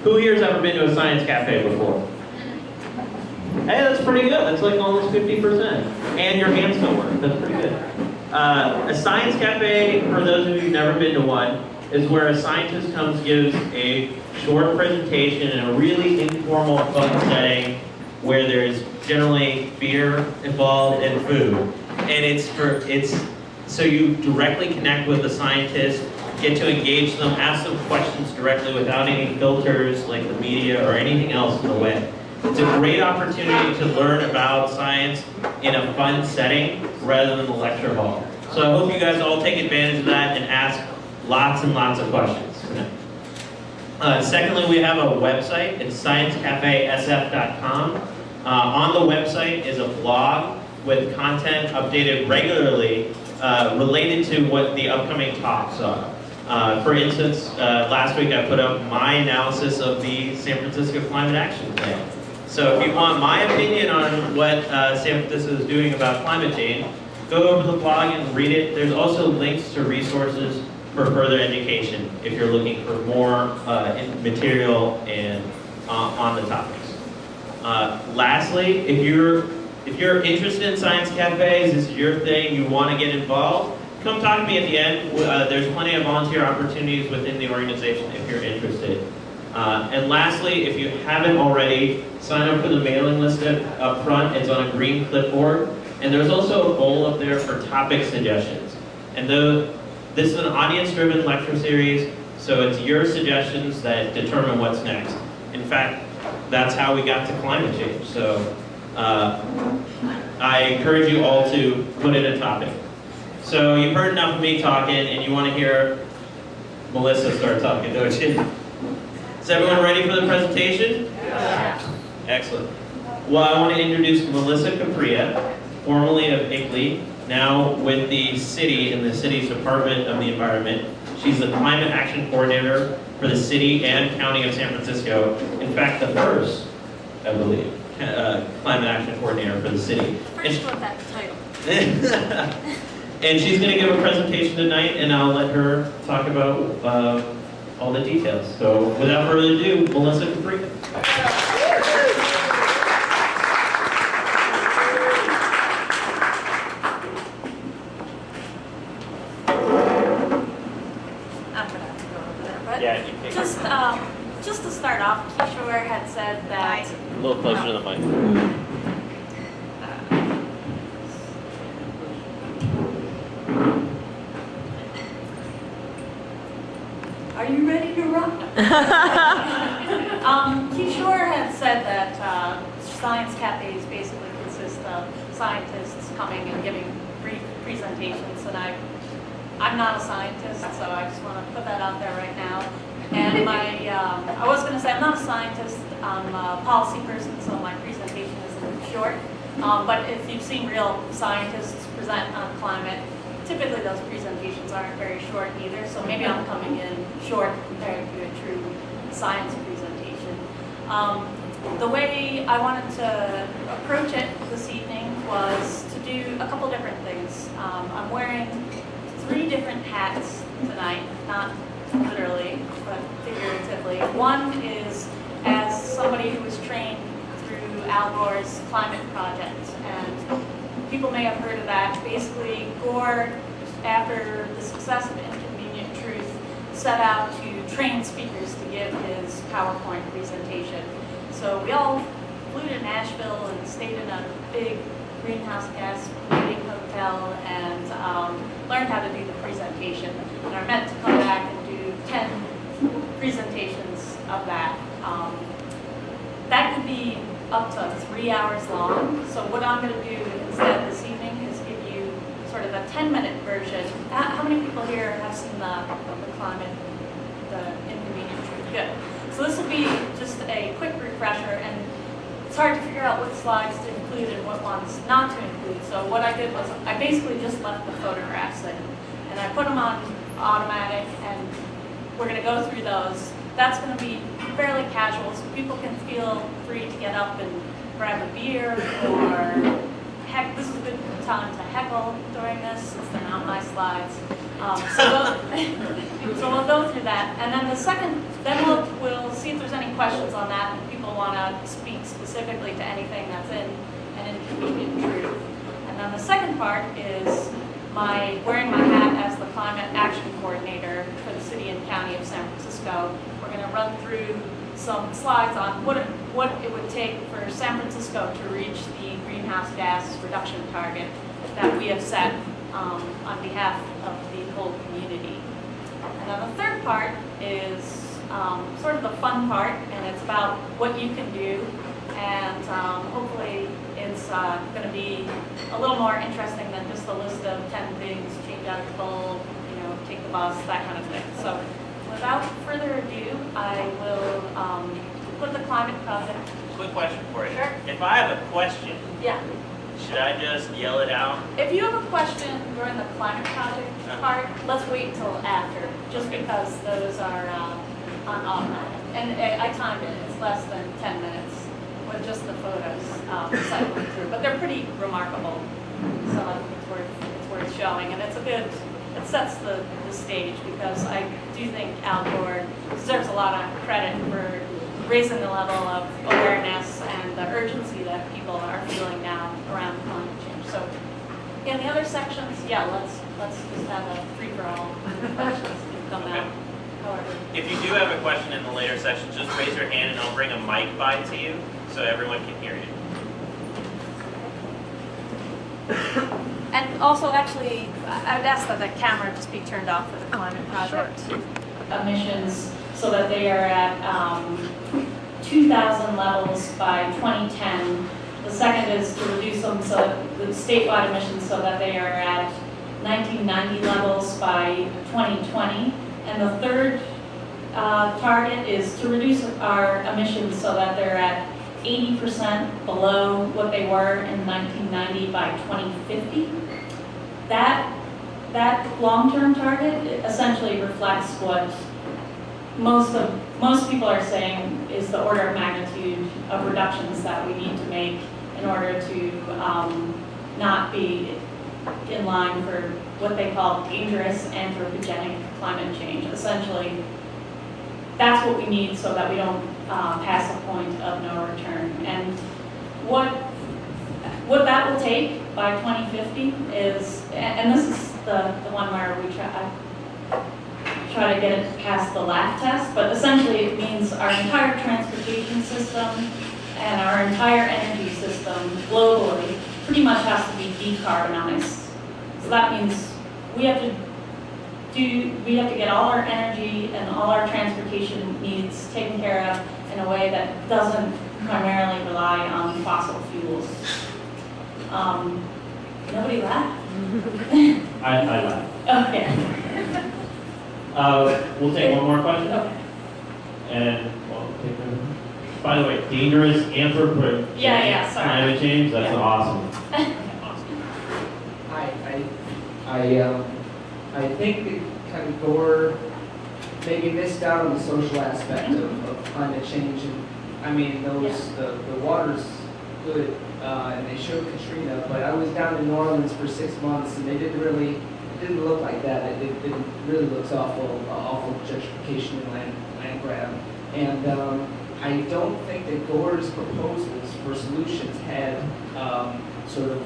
Who here has ever been to a science cafe before? Hey, that's pretty good. That's like almost 50%. And your hands still work. That's pretty good. A science cafe, for those of you who've never been to one, is where a scientist comes, gives a short presentation in a really informal, fun setting where there's generally beer involved and food. And it's so you directly connect with the scientist, get to engage them, ask them questions directly without any filters like the media or anything else in the way. It's a great opportunity to learn about science in a fun setting rather than the lecture hall. So I hope you guys all take advantage of that and ask lots and lots of questions. Secondly, we have a website. It's sciencecafesf.com. On the website is a blog with content updated regularly related to what the upcoming talks are. For instance, last week I put up my analysis of the San Francisco Climate Action Plan. So if you want my opinion on what San Francisco is doing about climate change, go over to the blog and read it. There's also links to resources for further education if you're looking for more material and on the topics. Lastly, if you're interested in science cafes, this is your thing, you want to get involved, come talk to me at the end. There's plenty of volunteer opportunities within the organization if you're interested. And lastly, if you haven't already, sign up for the mailing list up front. It's on a green clipboard. And there's also a goal up there for topic suggestions. And this is an audience-driven lecture series, so it's your suggestions that determine what's next. In fact, that's how we got to climate change. So I encourage you all to put in a topic. So you've heard enough of me talking, and you want to hear Melissa start talking, don't you? Is everyone ready for the presentation? Yeah. Excellent. Well, I want to introduce Melissa Capria, formerly of ICLEI, now with the city in the city's Department of the Environment. She's the Climate Action Coordinator for the city and county of San Francisco. In fact, the first, I believe, Climate Action Coordinator for the city. First one that title. And she's going to give a presentation tonight, and I'll let her talk about all the details. So without further ado, Melissa Capria. Just to start off, Kishore had said that... A little closer to the mic. Are you ready to rock? Kishore had said that science cafes basically consist of scientists coming and giving brief presentations, and I'm not a scientist, so I just want to put that out there right now. And I was going to say I'm not a scientist, I'm a policy person, so my presentation isn't short. But if you've seen real scientists present on climate, typically those presentations aren't very short either, so maybe I'm coming in short compared to a true science presentation. The way I wanted to approach it this evening was to do a couple different things. I'm wearing 3 different hats tonight, not literally, but figuratively. One is as somebody who was trained through Al Gore's climate project, and people may have heard of that. Basically, Gore, after the success of Inconvenient Truth, set out to train speakers to give his PowerPoint presentation. So we all flew to Nashville and stayed in a big greenhouse gas meeting hotel and learned how to do the presentation. And are meant to come back and do 10 presentations of that. That could be up to 3 hours long. So what I'm going to do instead this evening is give you sort of a 10-minute version. How many people here have seen the climate, the Inconvenient Truth? Good. So this will be just a quick refresher, and it's hard to figure out what slides to include and what ones not to include. So what I did was I basically just left the photographs in, and I put them on automatic, and we're going to go through those. That's going to be fairly casual, so people can feel free to get up and grab a beer, or heck, this is a good time to heckle during this, since they're not my slides. So we'll go through that, and then the second, then we'll see if there's any questions on that, and people want to speak specifically to anything that's in an inconvenient truth. And then the second part is wearing my hat as the climate action coordinator for the city and county of San Francisco. We're going to run through some slides on what it would take for San Francisco to reach the greenhouse gas reduction target that we have set on behalf of the whole community. And then the third part is sort of the fun part, and it's about what you can do, and hopefully it's going to be a little more interesting than just a list of 10 things: change out your bulb, take the bus, that kind of thing. So without further ado, I will put the climate project. Quick question for you. Sure. If I have a question, Yeah. should I just yell it out? If you have a question during the climate project part, let's wait until after, just because those are on automatic. And I timed it, it's less than 10 minutes with just the photos cycling through. But they're pretty remarkable, so I think it's worth showing. And it sets the stage, because I do think Al Gore deserves a lot of credit for raising the level of awareness and the urgency that people are feeling now around climate change. So in the other sections, yeah, let's just have a free-for-all questions to come out. However. If you do have a question in the later sections, just raise your hand and I'll bring a mic by to you so everyone can hear you. And also, actually, I would ask that the camera just be turned off for the climate project. Sure. Emissions, so that they are at 2000 levels by 2010. The second is to reduce them, so the statewide emissions, so that they are at 1990 levels by 2020. And the third target is to reduce our emissions so that they're at 80% below what they were in 1990 by 2050. That long-term target essentially reflects what most people are saying is the order of magnitude of reductions that we need to make in order to not be in line for what they call dangerous anthropogenic climate change. Essentially, that's what we need so that we don't pass a point of no return. And what that will take by 2050 is, and this is the one where we try to get it past the laugh test, but essentially it means our entire transportation system and our entire energy system globally pretty much has to be decarbonized. So that means we have to get all our energy and all our transportation needs taken care of in a way that doesn't primarily rely on fossil fuels. Nobody laughed? I laughed. Okay. We'll take one more question. Okay. And by the way, dangerous anthropogenic Yeah, sorry. climate change. That's Yeah. awesome. I think that kind of Gore maybe missed out on the social aspect of climate change. And I mean, the water's good, and they showed Katrina, but I was down in New Orleans for 6 months, and it didn't look like that. It really looks awful gentrification and land grab. And I don't think that Gore's proposals for solutions had sort of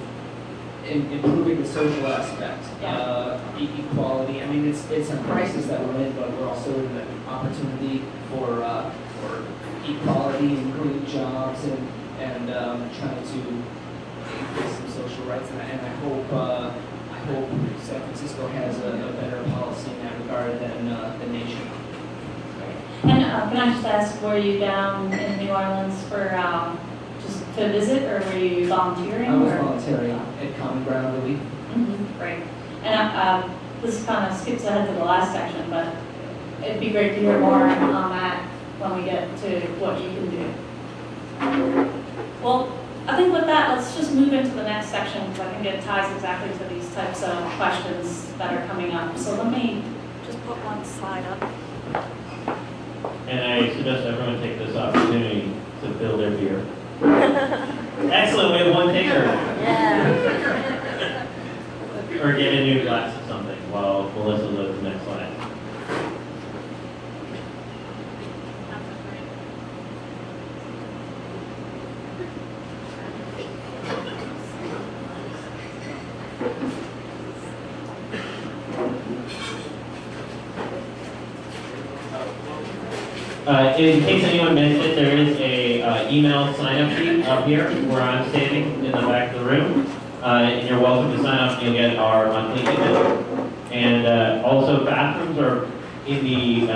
improving the social aspect, equality. I mean, it's a crisis that we're in, but we're also in an opportunity for equality and green jobs and trying to increase some social rights. And I hope San Francisco has a better policy in that regard than the nation. And can I just ask, were you down in New Orleans for just to visit, or were you volunteering? I was volunteering at Common Ground Relief. Mm-hmm. Great. And this kind of skips ahead to the last section, but it'd be great to hear more on that when we get to what you can do. Well, I think with that, let's just move into the next section, because I think it ties exactly to these types of questions that are coming up. So let me just put one slide up. And I suggest everyone take this opportunity to fill their beer. Excellent, we have one taker. Yeah. Or get a new glass of something while Melissa loads the next slide. In case anyone missed it, there is a email sign-up sheet up here where I'm standing in the back of the room. And you're welcome to sign up and you'll get our monthly email. And also bathrooms are in the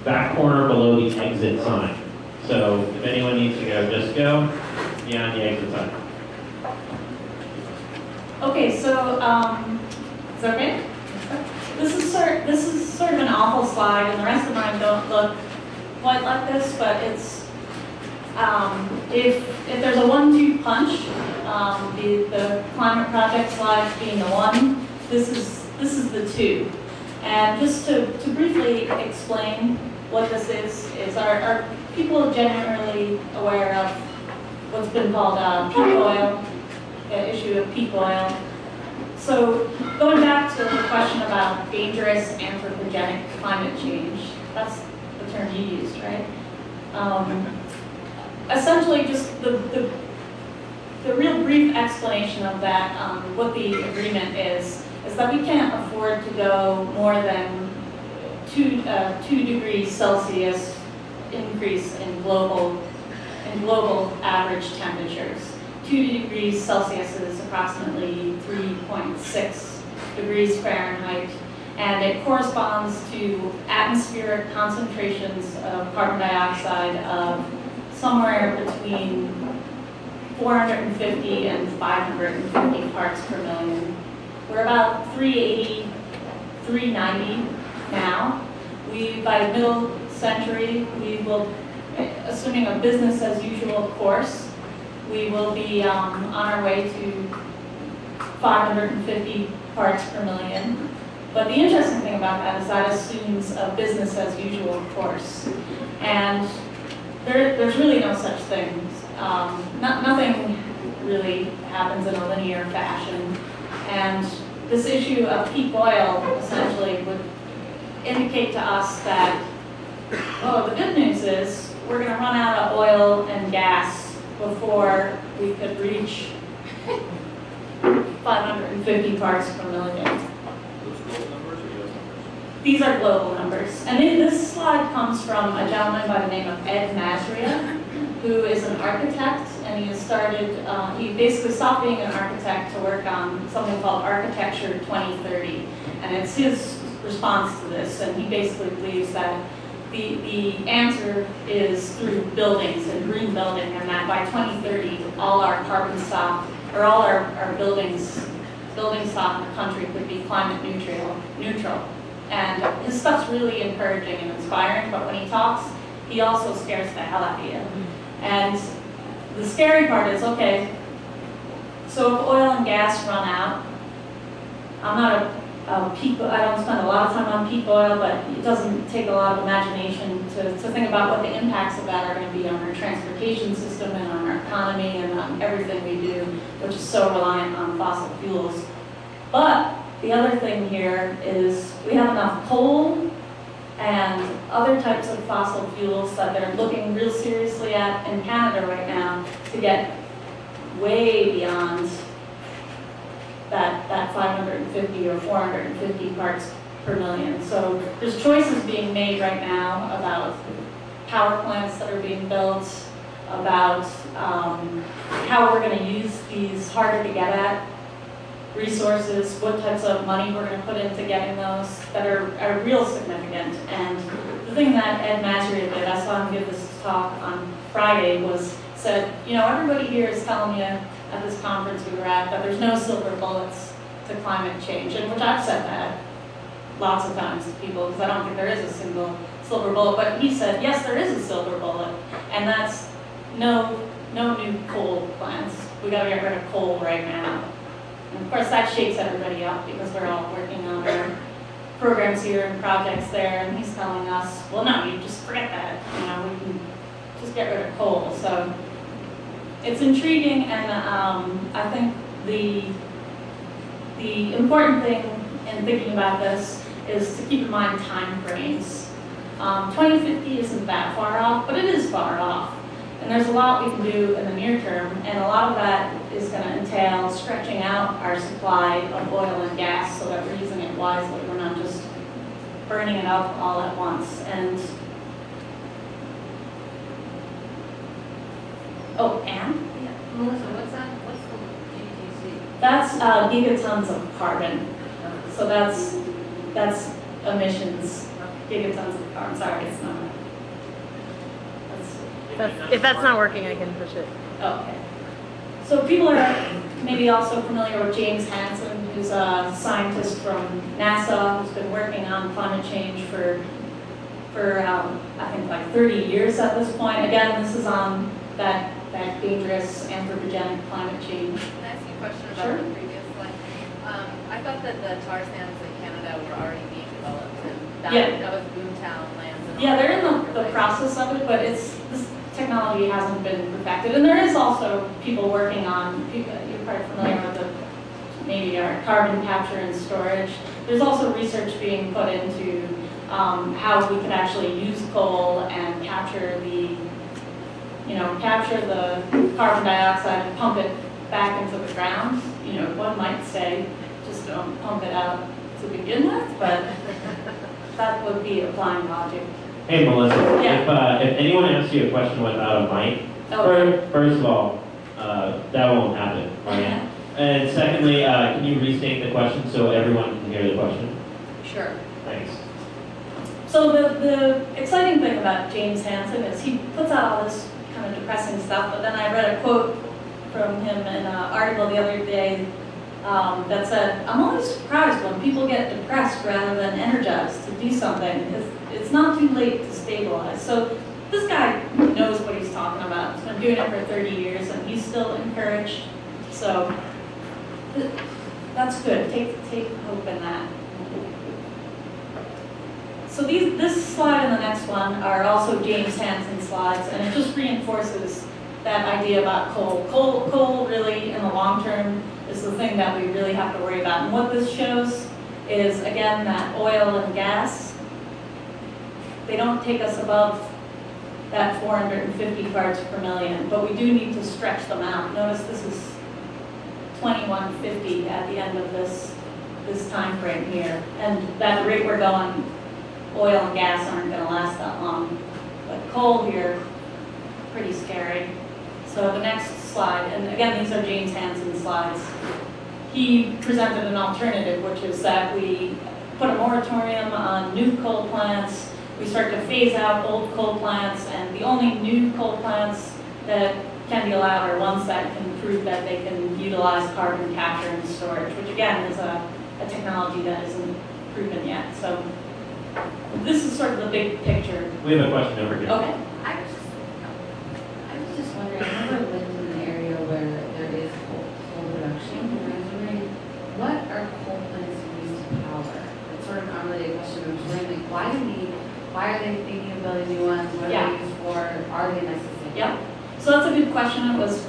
back corner below the exit sign. So if anyone needs to go, just go beyond the exit sign. Okay, so, is that okay? This is sort of an awful slide, and the rest of mine don't look quite like this, but it's, if there's a 1-2 punch, the climate project slide being the 1, this is the 2. And just to briefly explain what this is are people generally aware of what's been called peak oil, the issue of peak oil? So going back to the question about dangerous anthropogenic climate change, that's the term you used, right? Essentially, just the real brief explanation of that, what the agreement is that we can't afford to go more than 2 degrees Celsius increase in global average temperatures. 2 degrees Celsius is approximately 3.6 degrees Fahrenheit, and it corresponds to atmospheric concentrations of carbon dioxide of somewhere between 450 and 550 parts per million. We're about 380, 390 now. By middle century, we will, assuming a business as usual course, we will be on our way to 550 parts per million. But the interesting thing about that is that assumes a business as usual course. And there's really no such thing. Nothing really happens in a linear fashion. And this issue of peak oil essentially would indicate to us that, oh, the good news is we're going to run out of oil and gas before we could reach 550 parts per million. Those global numbers or US numbers? These are global numbers. And this slide comes from a gentleman by the name of Ed Masria, who is an architect, and he has started, he basically stopped being an architect to work on something called Architecture 2030. And it's his response to this, and he basically believes that the answer is through buildings and green building, and that by 2030, all our carbon stock, or all our building stock in the country could be climate neutral. And his stuff's really encouraging and inspiring, but when he talks, he also scares the hell out of you. And the scary part is, okay, so if oil and gas run out, I'm not I don't spend a lot of time on peak oil, but it doesn't take a lot of imagination to think about what the impacts of that are going to be on our transportation system and on our economy and on everything we do, which is so reliant on fossil fuels. But the other thing here is we have enough coal and other types of fossil fuels that they're looking real seriously at in Canada right now to get way beyond that 550 or 450 parts per million. So there's choices being made right now about power plants that are being built, about how we're going to use these harder to get at resources, what types of money we're going to put into getting those that are real significant. And the thing that Ed Masria did, I saw him give this talk on Friday, said, you know, everybody here is telling you at this conference we were at that there's no silver bullets to climate change, and which I've said that lots of times to people because I don't think there is a single silver bullet, but he said, yes, there is a silver bullet, and that's no new coal plants. We got to get rid of coal right now. And of course that shakes everybody up because we're all working on our programs here and projects there, and he's telling us, well, no, you just forget that. You know, we can just get rid of coal. So it's intriguing, and I think the important thing in thinking about this is to keep in mind time frames. 2050 isn't that far off, but it is far off. And there's a lot we can do in the near term, and a lot of that is going to entail stretching out our supply of oil and gas so that we're using it wisely. We're not just burning it up all at once. And Oh, and? Yeah, Melissa, what's that, what's the DTC? That's gigatons of carbon. So that's emissions, gigatons of carbon. Sorry, it's not. If that's not working, I can push it. Okay. So people are maybe also familiar with James Hansen, who's a scientist from NASA, who's been working on climate change for I think like 30 years at this point. Again, this is on that dangerous anthropogenic climate change. Can I ask you a question about Sure. the previous slide? I thought that the tar sands in Canada were already being developed, and that was Boomtown lands and all Yeah, they're that. in the process of it, but this technology hasn't been perfected. And there is also people working on, you're probably familiar with maybe our carbon capture and storage. There's also research being put into how we could actually use coal and capture the carbon dioxide and pump it back into the ground. One might say, just don't pump it out to begin with, but that would be applying logic. Hey, Melissa, Yeah. if anyone asks you a question without a mic, first of all, that won't happen, right? And secondly, can you restate the question so everyone can hear the question? Sure. Thanks. So the exciting thing about James Hansen is he puts out all this kind of depressing stuff, but then I read a quote from him in an article the other day that said, "I'm always surprised when people get depressed rather than energized to do something. It's not too late to stabilize." So this guy knows what he's talking about. He's been doing it for 30 years and he's still encouraged. So that's good. Take hope in that. So this slide and the next one are also James Hansen slides, and it just reinforces that idea about coal. Coal really, in the long term, is the thing that we really have to worry about. And what this shows is, again, that oil and gas, they don't take us above that 450 parts per million, but we do need to stretch them out. Notice this is 2150 at the end of this time frame here, and that rate we're going, oil and gas aren't going to last that long. But coal here, pretty scary. So the next slide, and again, these are James Hansen slides. He presented an alternative, which is that we put a moratorium on new coal plants, we start to phase out old coal plants, and the only new coal plants that can be allowed are ones that can prove that they can utilize carbon capture and storage, which again is a technology that isn't proven yet. So this is sort of the big picture. We have a question over here. Okay. I was just wondering, I've never lived in an area where there is coal production, and I was wondering, what are coal plants used to power? It's sort of an unrelated question, but I'm just wondering, why are they thinking of building new ones? What are they used for? Are they necessary? Yeah. So that's a good question. It was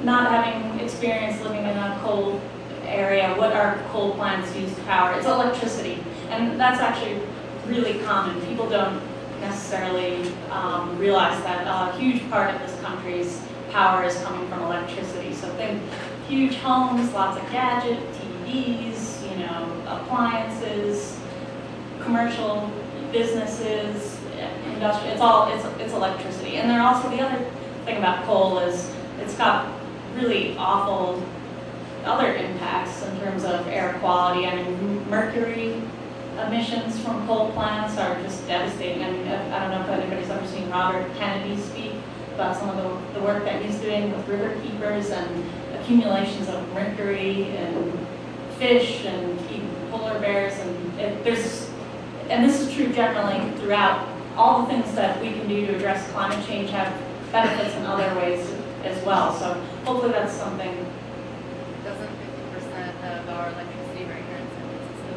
not having experience living in a coal area, what are coal plants used to power? It's electricity. And that's actually really common. People don't necessarily realize that a huge part of this country's power is coming from electricity. So think huge homes, lots of gadgets, TVs, appliances, commercial businesses, industrial. It's electricity. And the other thing about coal is it's got really awful other impacts in terms of air quality. I mean, mercury emissions from coal plants are just devastating. I mean, I don't know if anybody's ever seen Robert Kennedy speak about some of the work that he's doing with river keepers and accumulations of mercury and fish and even polar bears. And this is true generally throughout. All the things that we can do to address climate change have benefits in other ways as well. So hopefully that's something. Doesn't 50% of our electricity right here in San Francisco?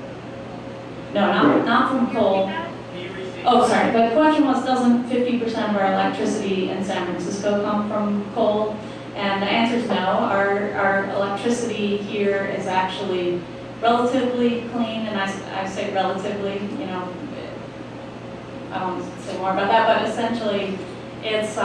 No, not from coal. Can you restate? Oh, sorry. The question was, doesn't 50% of our electricity in San Francisco come from coal? And the answer is no. Our electricity here is actually relatively clean, and I say relatively, I won't say more about that, but essentially it's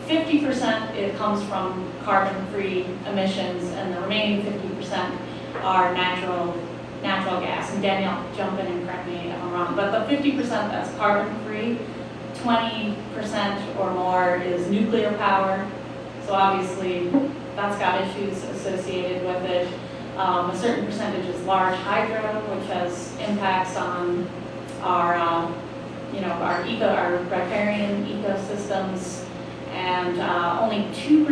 50% it comes from carbon-free emissions, and the remaining 50% are natural gas. And Danielle, jump in and correct me if I'm wrong, but the 50% that's carbon-free, 20% or more is nuclear power. So obviously, that's got issues associated with it. A certain percentage is large hydro, which has impacts on our, our riparian ecosystems, and only 2%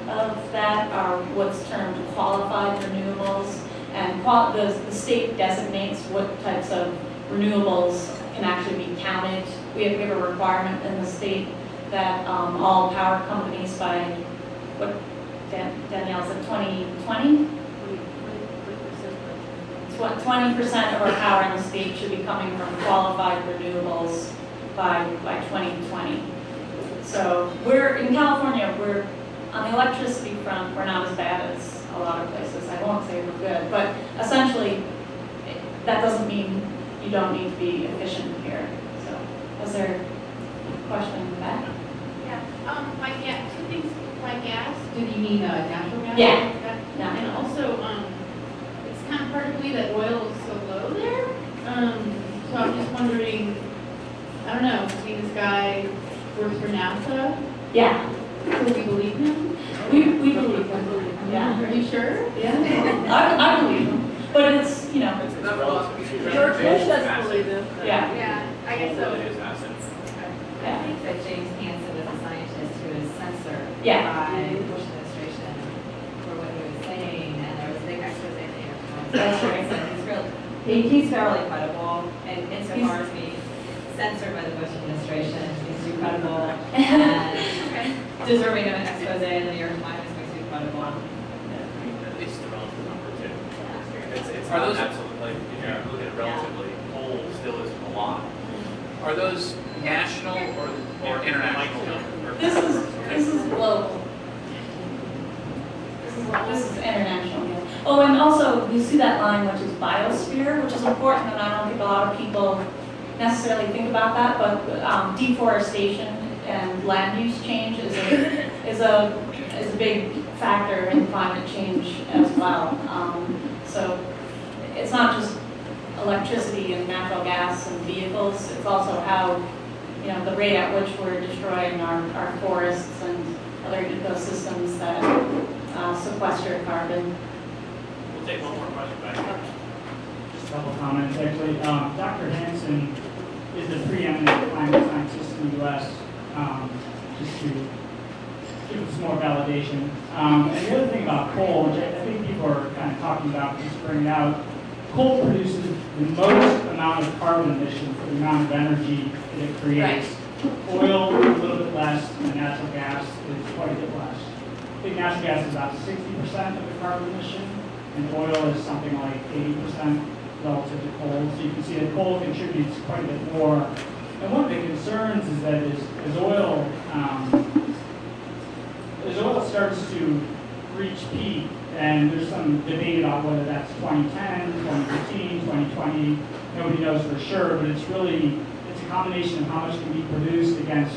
of that are what's termed qualified renewables. And the state designates what types of renewables can actually be counted. We have a requirement in the state that all power companies by, what Danielle said, 2020? 20% of our power in the state should be coming from qualified renewables by 2020. So we're, in California, we're, on the electricity front, we're not as bad as a lot of places. I won't say we're good, but essentially, that doesn't mean you don't need to be efficient here. So, was there a question in the back? Yeah, two things, my gas. Did you mean natural gas? Yeah. Yeah. And also, it's kind of hard to believe that oil is so low there. So I'm just wondering, I don't know, I mean, this guy works for NASA, Yeah, so we believe him? we believe him. Yeah. Are you sure? Yeah. I believe him. But it's, you know, George Bush doesn't believe him. yeah. Yeah, I guess so. I Yeah. think that James Hansen was a scientist who was censored Yeah. by the Bush administration for what he was saying, and there was a big expose in the New York Times. That's right. So he's fairly credible, and insofar as being censored by the Bush administration, he's too credible, and deserving of an expose in the New York Times makes you credible. At least the relative number too. It's Are not those- absolutely, like, if you look at it relatively, coal still isn't a lot. Are those national or international? This is global. This is international. Yeah. Oh, and also you see that line, which is biosphere, which is important, and I don't think a lot of people necessarily think about that. But deforestation and land use change is a big factor in climate change as well. So it's not just electricity and natural gas and vehicles. It's also how, the rate at which we're destroying our forests and other ecosystems that sequester carbon. We'll take one more question back. Just a couple comments, actually. Dr. Hansen is the preeminent climate scientist in the U.S., just to give us more validation. And the other thing about coal, which I think people are kind of talking about, just bringing out, coal produces the most amount of carbon emissions for the amount of energy that it creates. Oil, a little bit less, and natural gas is quite a bit less. I think natural gas is about 60% of the carbon emission, and oil is something like 80% relative to coal. So you can see that coal contributes quite a bit more. And one of the concerns is that as oil starts to reach peak, and there's some debate about whether that's 2010, 2015, 2020, nobody knows for sure, but it's a combination of how much can be produced against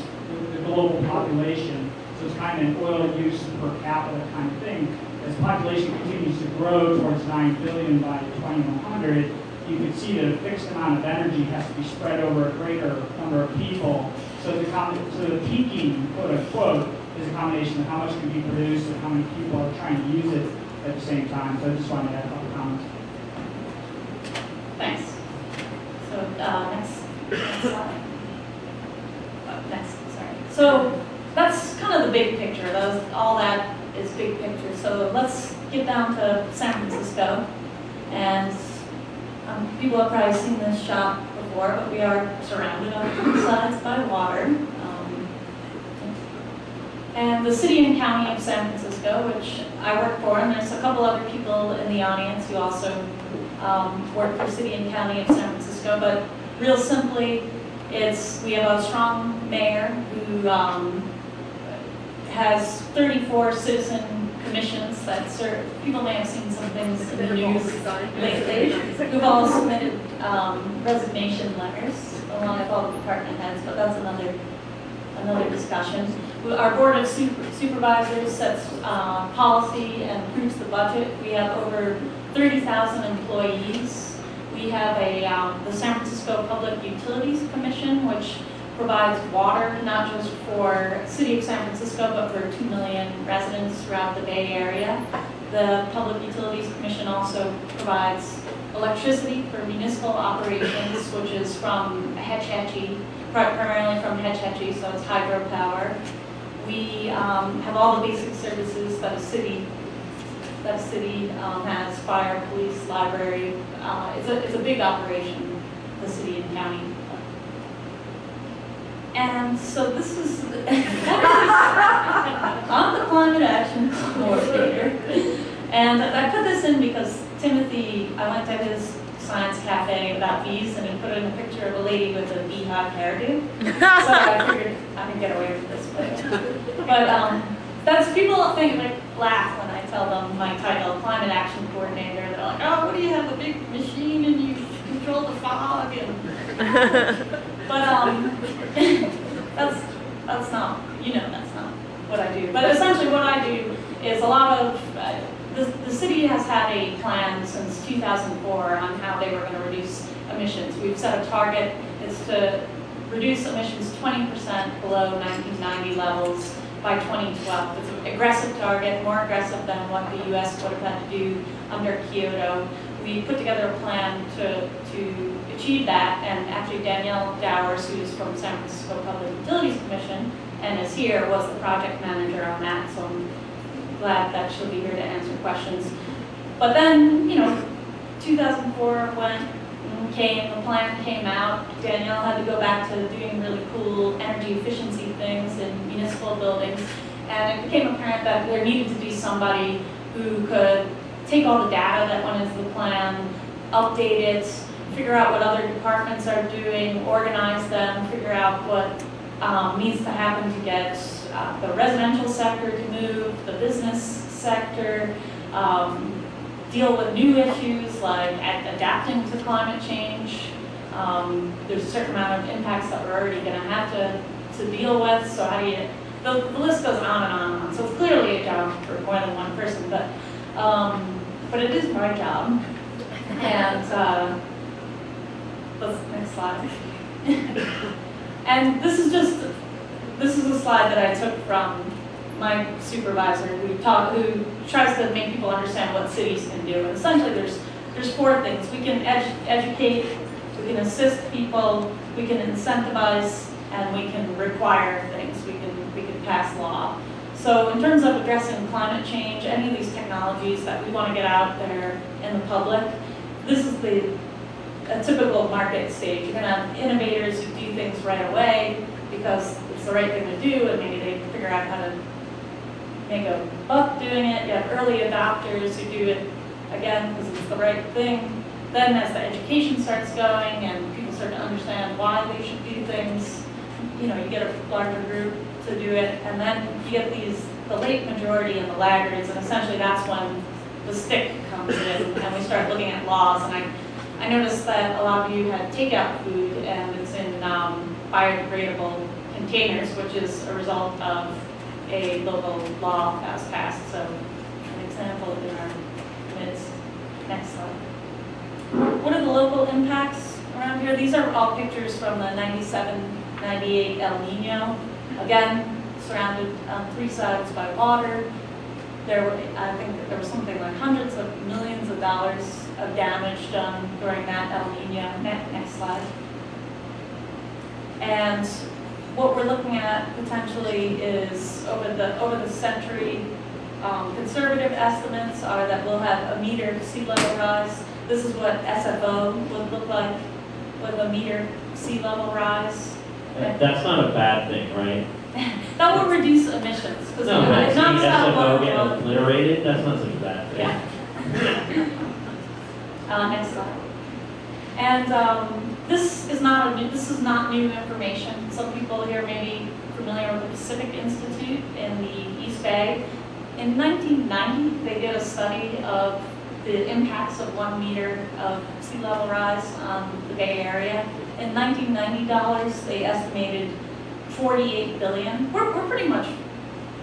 the global population. So it's kind of an oil use per capita kind of thing. As the population continues to grow towards 9 billion by 2100, you can see that a fixed amount of energy has to be spread over a greater number of people. So the peaking, quote unquote, is a combination of how much can be produced and how many people are trying to use it at the same time. So I just wanted to add a couple comments. Thanks. So next slide. Next, sorry. So that's kind of the big picture. All that is big picture. So let's get down to San Francisco. And people have probably seen this shop before, but we are surrounded on three sides by water. And the city and county of San Francisco, which I work for, and there's a couple other people in the audience who also work for city and county of San Francisco, but real simply, we have a strong mayor who has 34 citizen commissions that serve. People may have seen some things in the news lately. We've all submitted resignation letters along with all the department heads, but that's another discussion. Our board of supervisors sets policy and approves the budget. We have over 30,000 employees. We have the San Francisco Public Utilities Commission, which provides water, not just for the city of San Francisco, but for 2 million residents throughout the Bay Area. The Public Utilities Commission also provides electricity for municipal operations, which is from Hetch Hetchy, primarily from Hetch Hetchy, so it's hydropower. We have all the basic services that a city has: fire, police, library. It's a big operation, the city and county. And so this is I'm the climate action coordinator, and I put this in because Timothy, I went to his science cafe without fees, and he put in a picture of a lady with a beehive hairdo. So I figured I could get away with this. But that's, people think, like, laugh when I tell them my title, climate action coordinator. They're like, oh, what do you have, a big machine and you control the fog? And but that's not, that's not what I do. But essentially what I do is a lot of, the city has had a plan since 2004 on how they were going to reduce emissions. We've set a target, it's to reduce emissions 20% below 1990 levels by 2012. It's an aggressive target, more aggressive than what the US would have had to do under Kyoto. We put together a plan to achieve that, and actually Danielle Dowers, who's from San Francisco Public Utilities Commission and is here, was the project manager on that, so I'm glad that she'll be here to answer questions. But then, 2004 came, the plan came out. Danielle had to go back to doing really cool energy efficiency things in municipal buildings, and it became apparent that there needed to be somebody who could take all the data that went into the plan, update it, figure out what other departments are doing, organize them, figure out what needs to happen to get the residential sector to move, the business sector, deal with new issues like adapting to climate change. There's a certain amount of impacts that we're already going to have to deal with, so how do you, the list goes on and on and on. So it's clearly a job for more than one person, but it is my job. And next slide. And this is a slide that I took from my supervisor who tries to make people understand what cities can do. And essentially there's 4 things. We can educate, we can assist people, we can incentivize, and we can require things. We can pass law. So in terms of addressing climate change, any of these technologies that we want to get out there in the public, this is a typical market stage. You're going to have innovators who do things right away because it's the right thing to do, and maybe they figure out how to make a buck doing it. You have early adopters who do it, again, because it's the right thing. Then as the education starts going and people start to understand why they should do things, you get a larger group to do it. And then you get the late majority and the laggards, and essentially that's when the stick comes in and we start looking at laws. And I noticed that a lot of you had takeout food, and it's in biodegradable containers, which is a result of a local law that was passed. So an example in our midst. Next slide. What are the local impacts around here? These are all pictures from the 97-98 El Nino. Again, surrounded on 3 sides by water. I think there was something like hundreds of millions of dollars of damage done during that El Nino. Next slide. And what we're looking at potentially is over the century, conservative estimates are that we'll have a meter sea level rise. This is what SFO would look like with a meter sea level rise. That's not a bad thing, right? That will reduce emissions. No, but seeing SFO get obliterated, that's not such a bad thing. Yeah. Next slide. And this is not new information. Some people here may be familiar with the Pacific Institute in the East Bay. In 1990, they did a study of the impacts of 1 meter of sea level rise on the Bay Area. In 1990 dollars, they estimated 48 billion. We're pretty much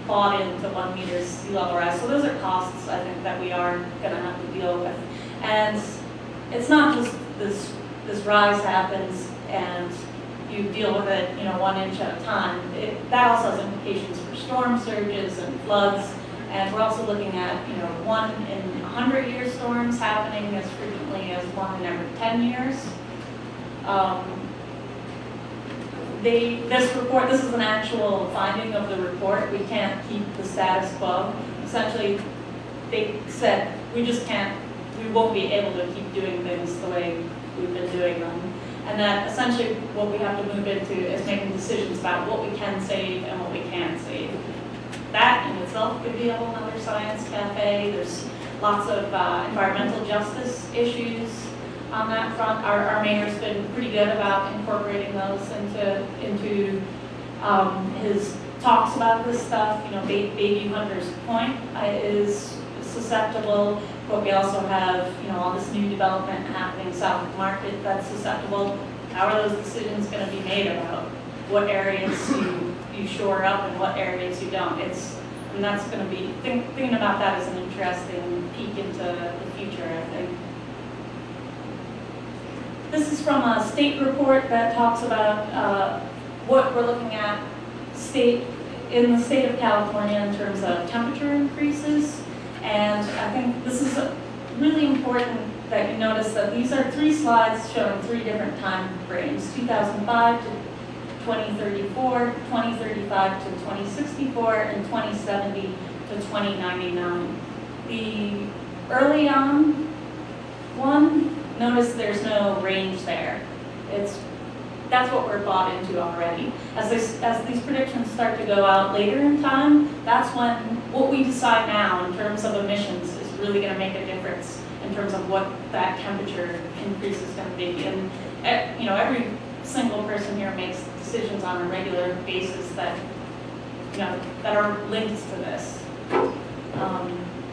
bought into 1 meter sea level rise. So those are costs, I think, that we are going to have to deal with. And it's not just this rise happens and you deal with it, 1 inch at a time. That also has implications for storm surges and floods. And we're also looking at, 1 in 100-year storms happening as frequently as 1 in every 10 years. This report, this is an actual finding of the report. We can't keep the status quo. Essentially, they said we won't be able to keep doing things the way we've been doing them. And that essentially what we have to move into is making decisions about what we can save and what we can't save. That in itself could be a whole other science cafe. There's lots of environmental justice issues on that front. Our mayor's been pretty good about incorporating those into his talks about this stuff. Baby Hunter's Point is susceptible, but we also have all this new development happening south of Market that's susceptible. How are those decisions going to be made about what areas you shore up and what areas you don't? And that's going to be thinking about that is an interesting peek into the future, I think. This is from a state report that talks about what we're looking at in the state of California in terms of temperature increases. And I think this is really important that you notice that these are 3 slides showing 3 different time frames, 2005 to 2034, 2035 to 2064, and 2070 to 2099. The early on one, notice there's no range there. That's what we're bought into already. As these predictions start to go out later in time, that's when what we decide now in terms of emissions is really going to make a difference in terms of what that temperature increase is going to be. And every single person here makes decisions on a regular basis that that are linked to this.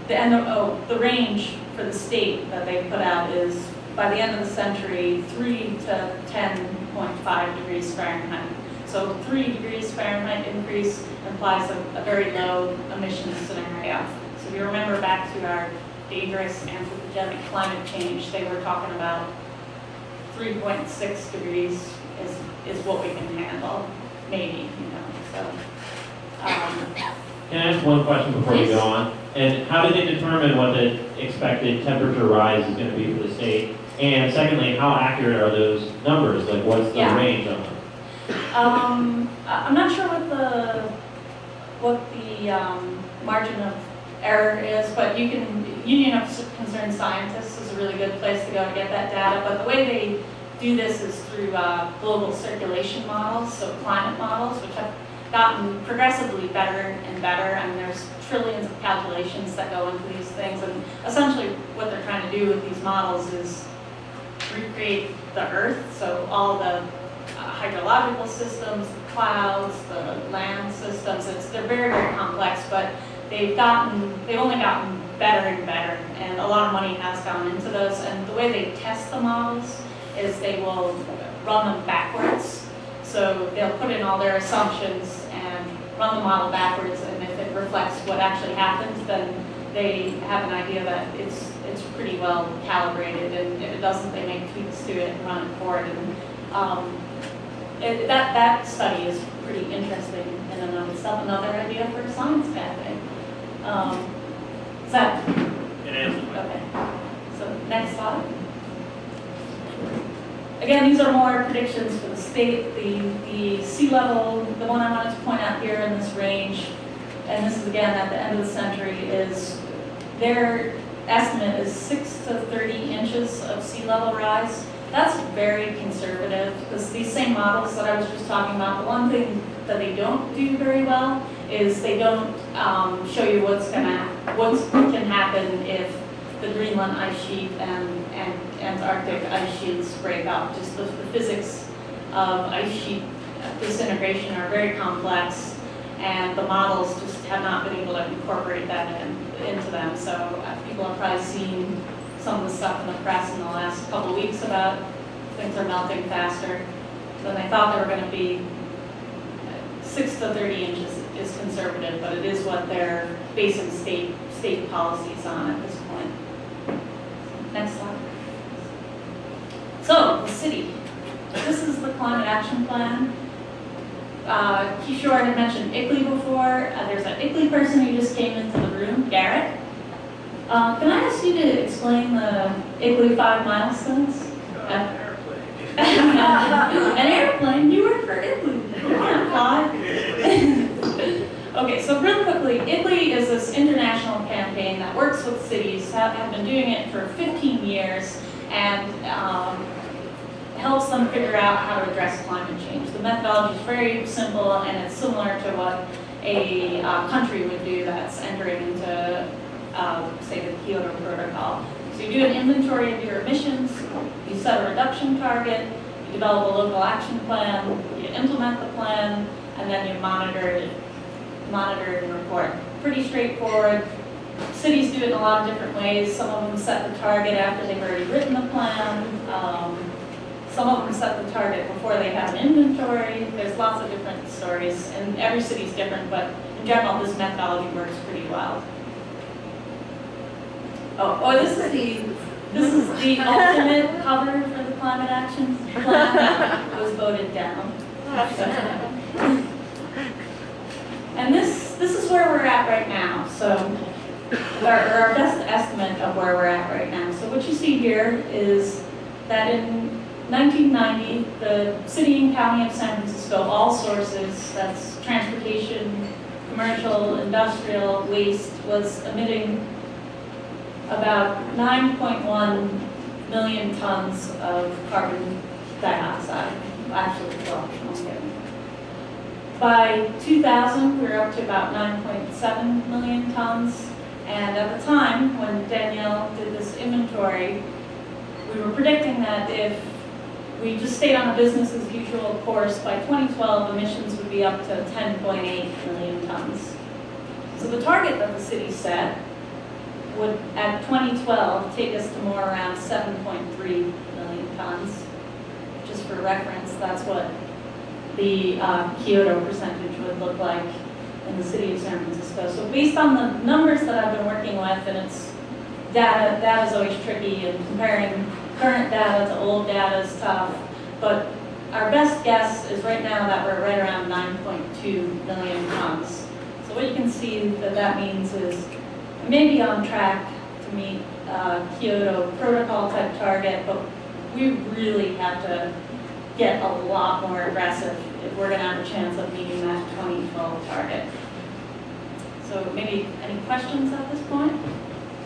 The range for the state that they put out is by the end of the century 3 to 10.5 degrees Fahrenheit. So 3 degrees Fahrenheit increase implies a very low emissions scenario. So if you remember back to our dangerous anthropogenic climate change, they were talking about 3.6 degrees is what we can handle, maybe, so. Can I ask one question before you go on? And how did they determine what the expected temperature rise is going to be for the state? And secondly, how accurate are those numbers? Like, what's the range on them? I'm not sure what the margin of error is, but Union of Concerned Scientists is a really good place to go to get that data. But the way they do this is through global circulation models, so climate models, which have gotten progressively better and better, and there's trillions of calculations that go into these things. And essentially what they're trying to do with these models is recreate the Earth, so all the hydrological systems, the clouds, the land systems. They're very, very complex, but they've only gotten better and better, and a lot of money has gone into those. And the way they test the models is they will run them backwards. So they'll put in all their assumptions and run the model backwards, and if it reflects what actually happens, then they have an idea that it's pretty well calibrated, and if it doesn't, they make tweaks to it and run it forward. And that study is pretty interesting in and of itself. Another idea for a science cafe. Is that? It is. Okay. So next slide. Again, these are more predictions for the state. The sea level, the one I wanted to point out here in this range, and this is again at the end of the century, is their estimate is 6 to 30 inches of sea level rise. That's very conservative, because these same models that I was just talking about, the one thing that they don't do very well is they don't show you what can happen if the Greenland ice sheet and Antarctic ice sheets break up. Just the physics of ice sheet disintegration are very complex, and the models just have not been able to incorporate that into them. So people have probably seen some of the stuff in the press in the last couple of weeks about things are melting faster than they thought they were going to be. 6 to 30 inches is conservative, but it is what they're basing state policies on at this point. Next slide. So, the city. This is the climate action plan. Kishore had mentioned ICLEI before. There's an ICLEI person who just came into the room, Garrett. Can I ask you to explain the ICLEI 5 milestones? An airplane? You work for ICLEI. You can't fly. Okay, so real quickly, ICLEI is this international campaign that works with cities, have been doing it for 15 years, and helps them figure out how to address climate change. The methodology is very simple, and it's similar to what a country would do that's entering into, say, the Kyoto Protocol. So you do an inventory of your emissions, you set a reduction target, you develop a local action plan, you implement the plan, and then you monitor and report. Pretty straightforward. Cities do it in a lot of different ways. Some of them set the target after they've already written the plan. Some of them set the target before they have an inventory. There's lots of different stories, and every city's different, but in general, this methodology works pretty well. This is the alternate cover for the climate action plan that was voted down. And this is where we're at right now. So our best estimate of where we're at right now. So what you see here is that in 1990, the city and county of San Francisco, all sources, that's transportation, commercial, industrial, waste, was emitting about 9.1 million tons of carbon dioxide. Actually, well, I'm kidding. By 2000, we were up to about 9.7 million tons. And at the time, when Danielle did this inventory, we were predicting that if we just stayed on a business as usual course, by 2012, emissions would be up to 10.8 million tons. So the target that the city set would, at 2012, take us to more around 7.3 million tons. Just for reference, that's what the Kyoto percentage would look like in the city of San Francisco. So based on the numbers that I've been working with, and it's data is always tricky, and comparing current data to old data is tough, but our best guess is right now that we're right around 9.2 million tons. So what you can see that means is we may be on track to meet Kyoto Protocol type target, but we really have to get a lot more aggressive if we're going to have a chance of meeting that 2012 target. So maybe any questions at this point?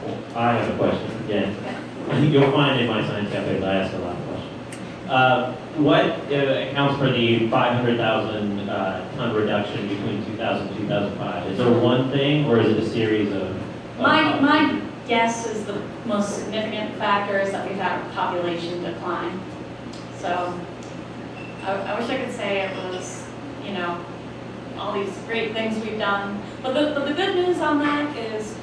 Well, I have a question again. Okay. You'll find in my science cafe I ask a lot of questions. What accounts for the 500,000 ton reduction between 2000 and 2005? Is there one thing, or is it a series of? My guess is the most significant factor is that we've had a population decline. So I wish I could say it was, you know, all these great things we've done. But the good news on that is,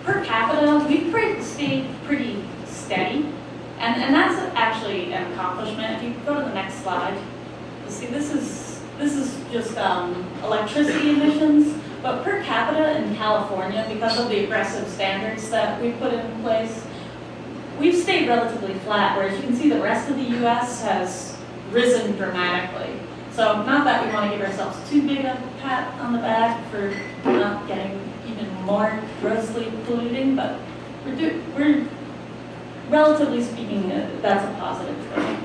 per capita, we've stayed pretty steady. And that's actually an accomplishment. If you go to the next slide, you'll see this is just electricity emissions. But per capita in California, because of the aggressive standards that we put in place, we've stayed relatively flat, whereas you can see the rest of the U.S. has risen dramatically. So not that we want to give ourselves too big a pat on the back for not getting even more grossly polluting, but we're relatively speaking, that's a positive thing.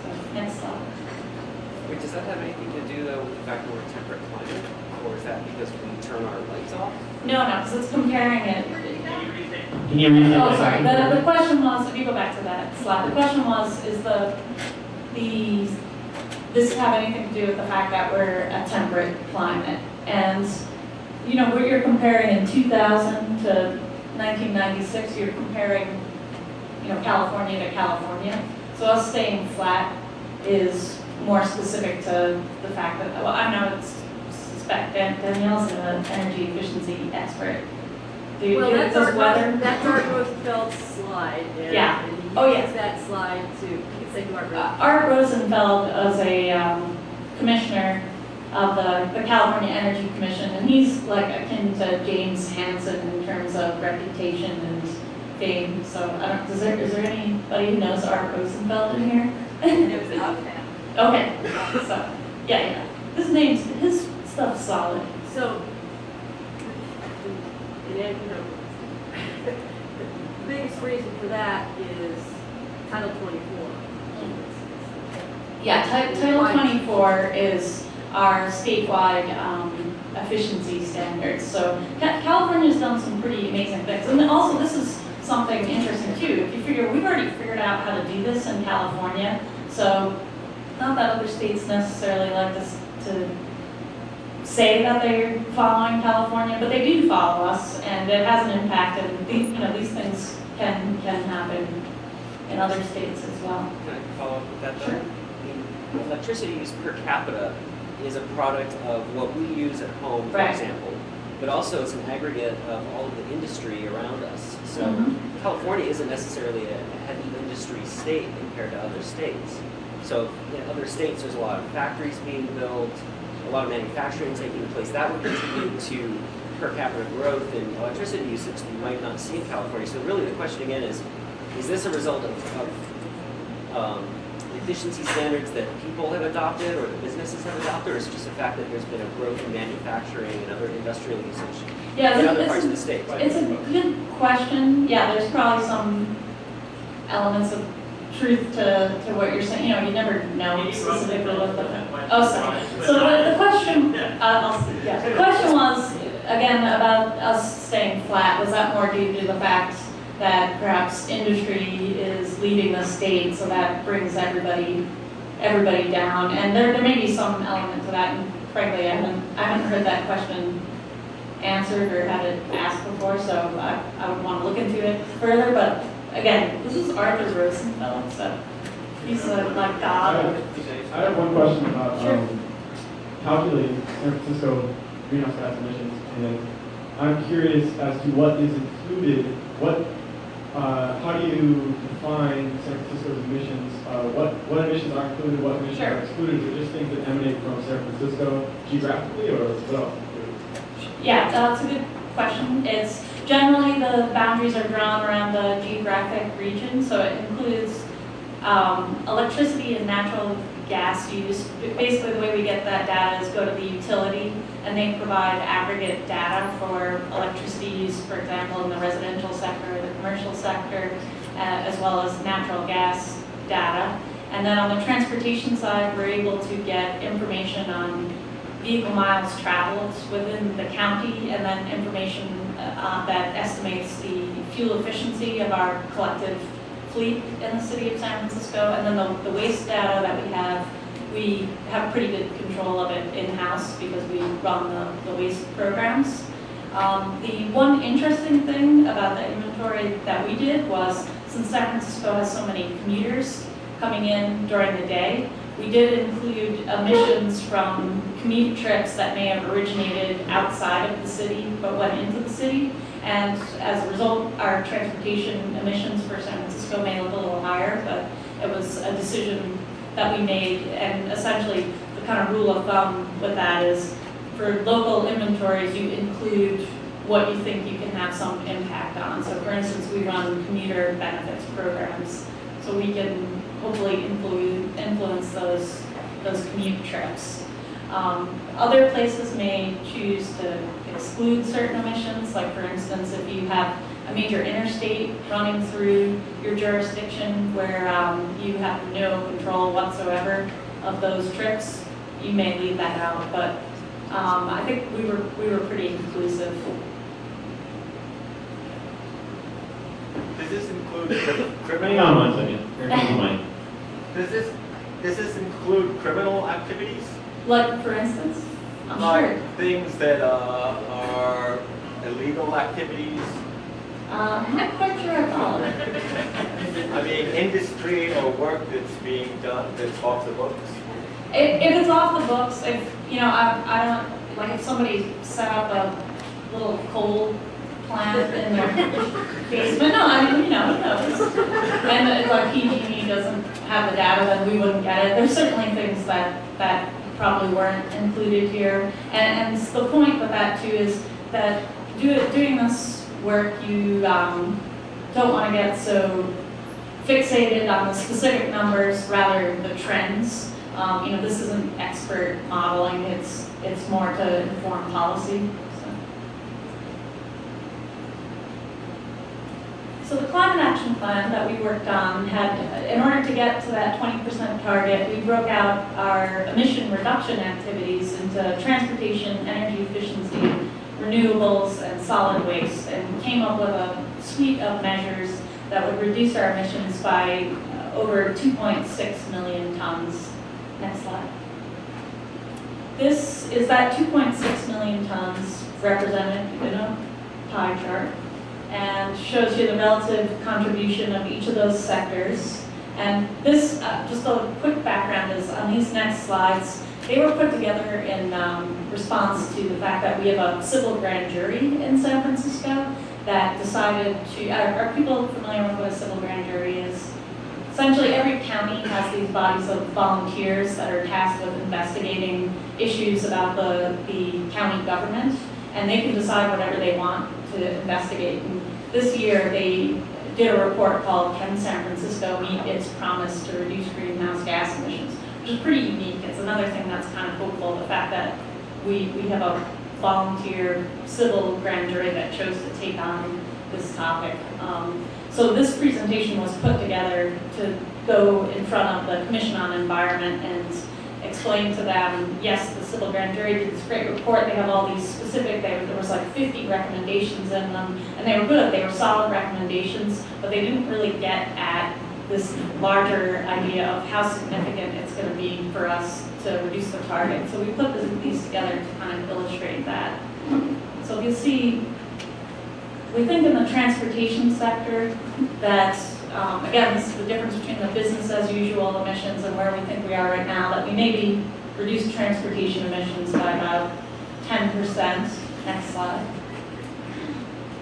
So next slide. Wait, does that have anything to do though with the fact that we're a temperate climate? Or is that because we turn our lights off? No, because it's comparing it. Can you read that? Oh, sorry. The question was, if you go back to that slide, the question was, does this have anything to do with the fact that we're a temperate climate? And, you know, what you're comparing in 2000 to 1996, you're comparing, you know, California to California. So us staying flat is more specific to the fact that, well, I know it's suspect Danielle's an energy efficiency expert. Well, that's our weather. That's our Roosevelt slide. And, Yeah. And he Oh, yeah. used that slide to, you can say Mark Roosevelt. Art Rosenfeld was a commissioner of the California Energy Commission, and he's like akin to James Hansen in terms of reputation and fame. So I don't, is there anybody who knows Art Rosenfeld in here? And it was up Okay, so, yeah. His stuff's solid. So, the biggest reason for that is Title 24. Yeah, Title 24 is our statewide efficiency standards. So California's done some pretty amazing things. And then also this is something interesting too. If you figure, we've already figured out how to do this in California. So not that other states necessarily like this to say that they're following California, but they do follow us, and it has an impact. And these things can happen in other states as well. Can I follow up with that though? Sure. The electricity use per capita is a product of what we use at home, for Right. example, but also it's an aggregate of all of the industry around us. So Mhm. California isn't necessarily a heavy industry state compared to other states. So in other states, there's a lot of factories being built, a lot of manufacturing taking place. That would contribute to per capita growth in electricity usage that you might not see in California. So really the question again is this a result of efficiency standards that people have adopted or the businesses have adopted, or is it just the fact that there's been a growth in manufacturing and other industrial usage Yeah, in other parts of the state? It's a good question. Yeah, there's probably some elements of truth to what you're saying. You never know specifically what the. Oh, sorry. So the question, the question was again about us staying flat. Was that more due to the fact that perhaps industry is leading the state, so that brings everybody down? And there may be some element to that. And frankly, I haven't heard that question answered or had it asked before, so I would want to look into it further. But again, this is Arthur Rosenfeld, so he's like God. I have one question about Sure. calculating San Francisco greenhouse gas emissions, and I'm curious as to what is included. How do you define San Francisco's emissions? What emissions are included? What emissions Sure. are excluded? Is it just things that emanate from San Francisco geographically, or what else? Yeah, that's a good question. It's generally the boundaries are drawn around the geographic region, so it includes electricity and natural gas use. Basically, the way we get that data is go to the utility, and they provide aggregate data for electricity use, for example, in the residential sector or the commercial sector, as well as natural gas data. And then on the transportation side, we're able to get information on vehicle miles traveled within the county, and then information that estimates the fuel efficiency of our collective fleet in the city of San Francisco. And then the waste data that we have pretty good control of it in-house because we run the waste programs. The one interesting thing about the inventory that we did was, since San Francisco has so many commuters coming in during the day, we did include emissions from commute trips that may have originated outside of the city but went into the city. And as a result, our transportation emissions for San Francisco may look a little higher, but it was a decision that we made. And essentially, the kind of rule of thumb with that is, for local inventories, you include what you think you can have some impact on. So for instance, we run commuter benefits programs, so we can hopefully influence those commute trips. Other places may choose to exclude certain emissions, like for instance, if you have a major interstate running through your jurisdiction where you have no control whatsoever of those trips, you may leave that out. But I think we were pretty inclusive. Does this include Hang on one second. Here comes the mic. Does this include criminal activities? Like for instance, I'm Like sure. things that are illegal activities? I'm not quite sure I follow it. I mean, industry or work that's being done that's off the books? If it's off the books, if I don't like if somebody set up a little coal plant in their basement. No, I mean who knows? And if our PG&E doesn't have the data, then we wouldn't get it. There's certainly things that probably weren't included here. And the point with that too is that doing this work, you don't want to get so fixated on the specific numbers, rather the trends. This isn't expert modeling, it's more to inform policy. So the climate action plan that we worked on had, in order to get to that 20% target, we broke out our emission reduction activities into transportation, energy efficiency, renewables, and solid waste, and came up with a suite of measures that would reduce our emissions by over 2.6 million tons. Next slide. This is that 2.6 million tons represented in a pie chart, and shows you the relative contribution of each of those sectors. And this, just a quick background, is on these next slides, they were put together in response to the fact that we have a civil grand jury in San Francisco that decided to, are people familiar with what a civil grand jury is? Essentially, every county has these bodies of volunteers that are tasked with investigating issues about the county government, and they can decide whatever they want to investigate. And this year, they did a report called "Can San Francisco Meet Its Promise to Reduce Greenhouse Gas Emissions?" which is pretty unique. It's another thing that's kind of hopeful, the fact that we have a volunteer civil grand jury that chose to take on this topic. So this presentation was put together to go in front of the Commission on Environment and explain to them, yes, the civil grand jury did this great report, they have all these specific, there was like 50 recommendations in them, and they were good, they were solid recommendations, but they didn't really get at this larger idea of how significant it's going to be for us to reduce the target. So we put these together to kind of illustrate that. So you see, we think in the transportation sector that, again, this is the difference between the business as usual emissions and where we think we are right now, that we maybe reduce transportation emissions by about 10%. Next slide.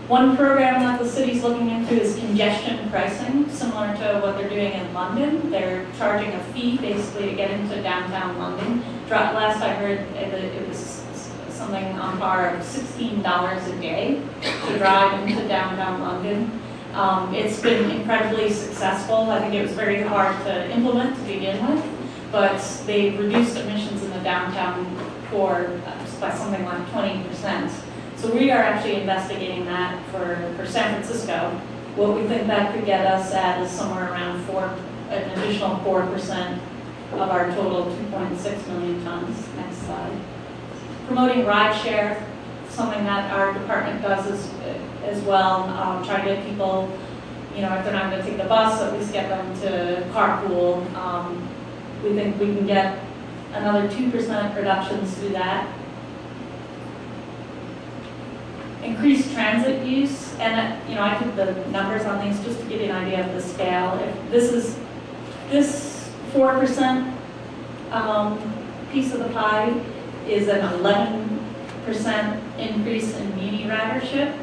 One program that the city's looking into is congestion pricing, similar to what they're doing in London. They're charging a fee basically to get into downtown London. Last I heard, it was something on par of $16 a day to drive into downtown London. It's been incredibly successful. I think it was very hard to implement to begin with, but they reduced emissions in the downtown core by something like 20%. So we are actually investigating that for San Francisco. What we think that could get us at is somewhere around an additional 4% of our total 2.6 million tons. Next slide. Promoting rideshare, something that our department does as well. Try to get people, if they're not going to take the bus, at least get them to carpool. We think we can get another 2% reductions through that. Increased transit use, and I put the numbers on these just to give you an idea of the scale. If this 4% piece of the pie is an 11% increase in Muni ridership,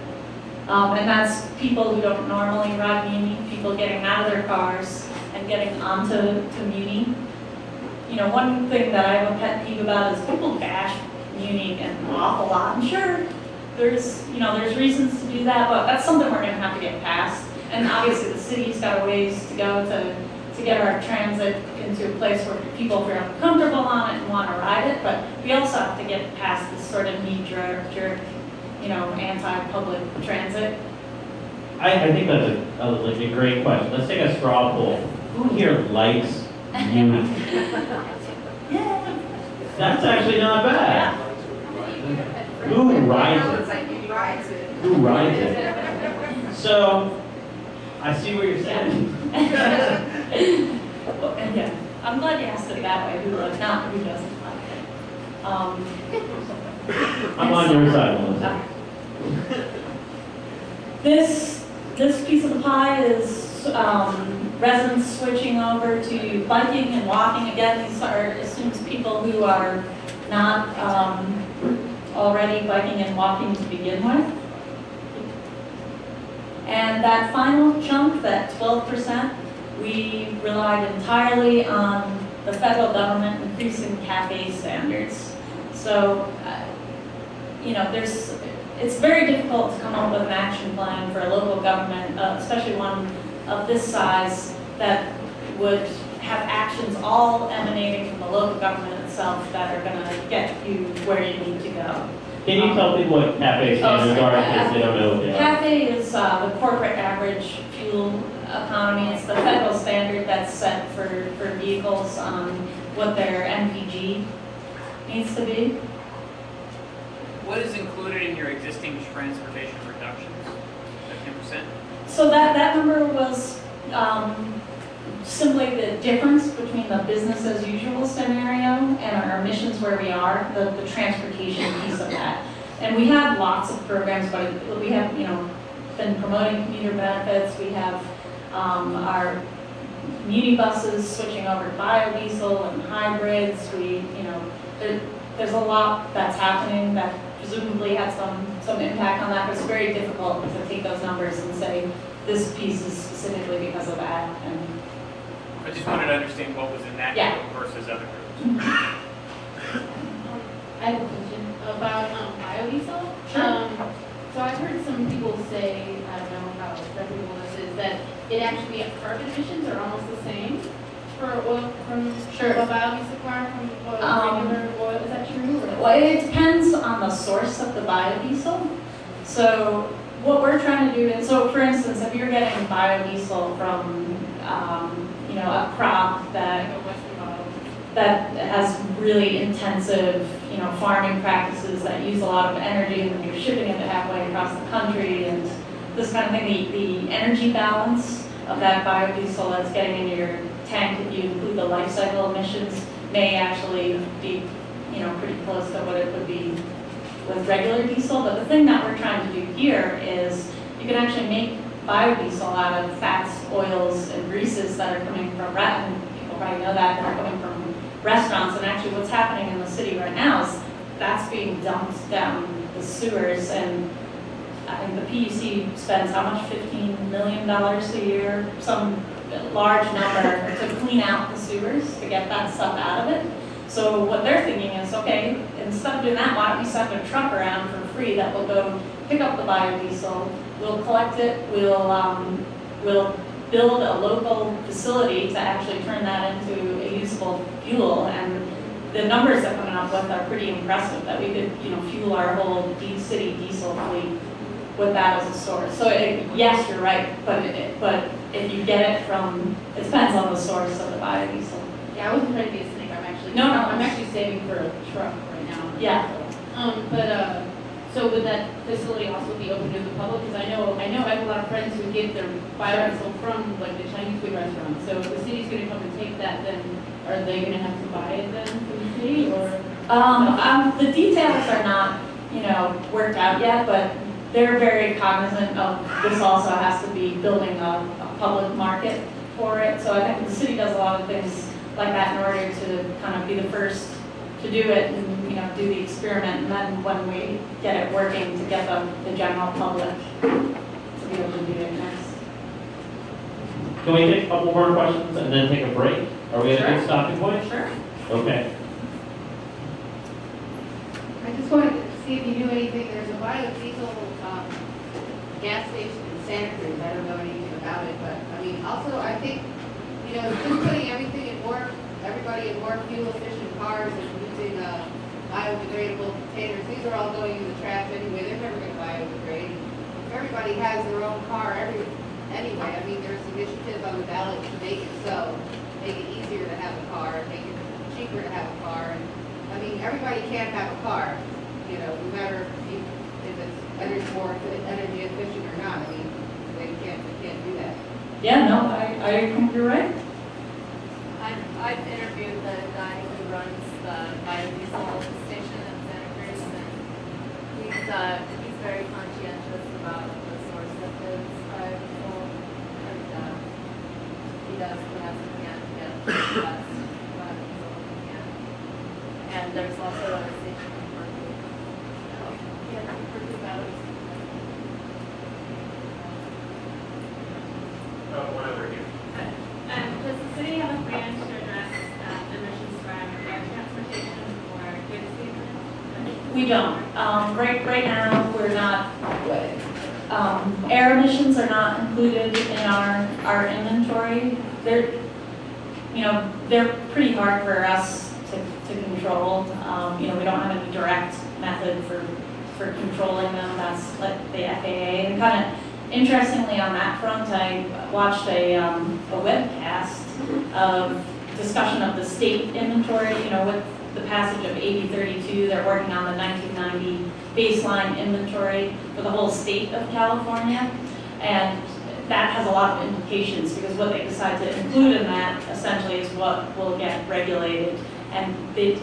and that's people who don't normally ride Muni, people getting out of their cars and getting onto Muni. One thing that I have a pet peeve about is people bash Muni an awful lot. I'm sure there's reasons to do that, but that's something we're going to have to get past. And obviously the city's got a ways to go to get our transit into a place where people feel comfortable on it and want to ride it, but we also have to get past this sort of knee-jerk, anti-public transit. I think that's a great question. Let's take a straw poll. Who here likes Muni? Yeah. That's actually not bad. Who rides it? Who rides it? So, I see what you're saying. Well, and yeah, I'm glad you asked it that way. Who doesn't like it? I'm on your side, Melissa. This piece of the pie is residents switching over to biking and walking. Again, these assumes people who are not already biking and walking to begin with. And that final chunk, that 12%, we relied entirely on the federal government increasing CAFE standards. So, it's very difficult to come up with an action plan for a local government, especially one of this size, that would have actions all emanating from the local government itself that are gonna get you where you need to go. Can you tell people what CAFE standards are in case they don't know what they are? CAFE is the corporate average fuel economy. It's the federal standard that's set for vehicles on what their MPG needs to be. What is included in your existing transportation reductions, that 10%? So that number was simply the difference between the business as usual scenario and our emissions where we are, the transportation piece of that. And we have lots of programs, but we have, been promoting commuter benefits. We have our muni buses switching over to biodiesel and hybrids. There's a lot that's happening that presumably had some impact on that, but it's very difficult to take those numbers and say this piece is specifically because of that. And I just wanted to understand what was in that Yeah. group versus other groups. I have a question about biodiesel. Sure. So I've heard some people say, I don't know how reputable this is, that it actually, carbon emissions are almost the same for oil from Sure. a biodiesel car from regular oil. Is that true? Or? Well, it depends on the source of the biodiesel. So what we're trying to do is, so for instance, if you're getting biodiesel from, a crop that has really intensive, farming practices that use a lot of energy, and then you're shipping it halfway across the country and this kind of thing, the energy balance of that biodiesel that's getting into your tank, if you include the life cycle emissions, may actually be, pretty close to what it would be with regular diesel. But the thing that we're trying to do here is you can actually make biodiesel out of fats, oils, and greases that are coming from, and people probably know that are coming from restaurants. And actually what's happening in the city right now is that's being dumped down the sewers. And I think the PUC spends how much, $15 million a year, some large number, to clean out the sewers to get that stuff out of it. So what they're thinking is, okay, instead of doing that, why don't we send a truck around for free that will go pick up the biodiesel, we'll collect it, we'll build a local facility to actually turn that into a usable fuel. And the numbers they're coming up with are pretty impressive, that we could, fuel our whole city diesel fleet with that as a source. So yes, you're right, but if you get it from, it depends on the source of the biodiesel. Yeah, I wasn't trying to be a snake. I'm actually saving for a truck right now. Yeah. So would that facility also be open to the public? Because I know I have a lot of friends who get their biodiesel from like the Chinese food restaurants. So if the city's going to come and take that, then are they going to have to buy it then from the city, or? The details are not, worked out yet, but they're very cognizant of this. Also has to be building a public market for it. So I think the city does a lot of things like that in order to kind of be the first to do it and do the experiment, and then when we get it working, to get the general public to be able to do it next. Can we take a couple more questions and then take a break? Are we at a good stopping point? Sure. Okay. I just wanted to see if you knew anything. There's a biodiesel gas station in Santa Cruz. I don't know anything about it, but also I think, just putting everything in everybody in more fuel-efficient cars and using biodegradable containers. These are all going in the trash anyway. They're never going to biodegrade. If everybody has their own car anyway, there's initiatives on the ballot to make it so, make it easier to have a car, make it cheaper to have a car. And, everybody can't have a car, no matter if it's more energy efficient or not. They can't do that. Yeah, no, I think you're right. I've interviewed the guy who runs the biodiesel station in Santa Cruz, and he's very conscientious about the source of his biodiesel, and he does the best he can to get the best biodiesel he can. And there's also a station in Berkeley. Yeah, Berkeley biodiesel. One over here. Does the city have a plan to address emissions from air transportation or goods vehicles? We don't. Right now, we're not. Air emissions are not included in our inventory. they're pretty hard for us to control. We don't have any direct method for controlling them. That's like the FAA. And kind of interestingly on that front, I watched a webcast of discussion of the state inventory. With the passage of AB 32, they're working on the 1990 baseline inventory for the whole state of California. And that has a lot of implications because what they decide to include in that essentially is what will get regulated. And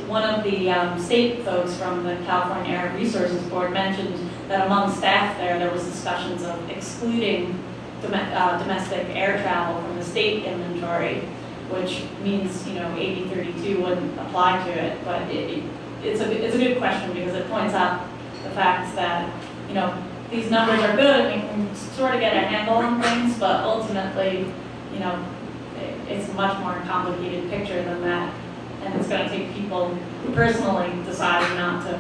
one of the state folks from the California Air Resources Board mentioned that among staff there was discussions of excluding domestic air travel from the state inventory, which means, AB 32 wouldn't apply to it. But it's a good question because it points out the fact that, these numbers are good and we can sort of get a handle on things, but ultimately, it's a much more complicated picture than that. And it's going to take people personally deciding not to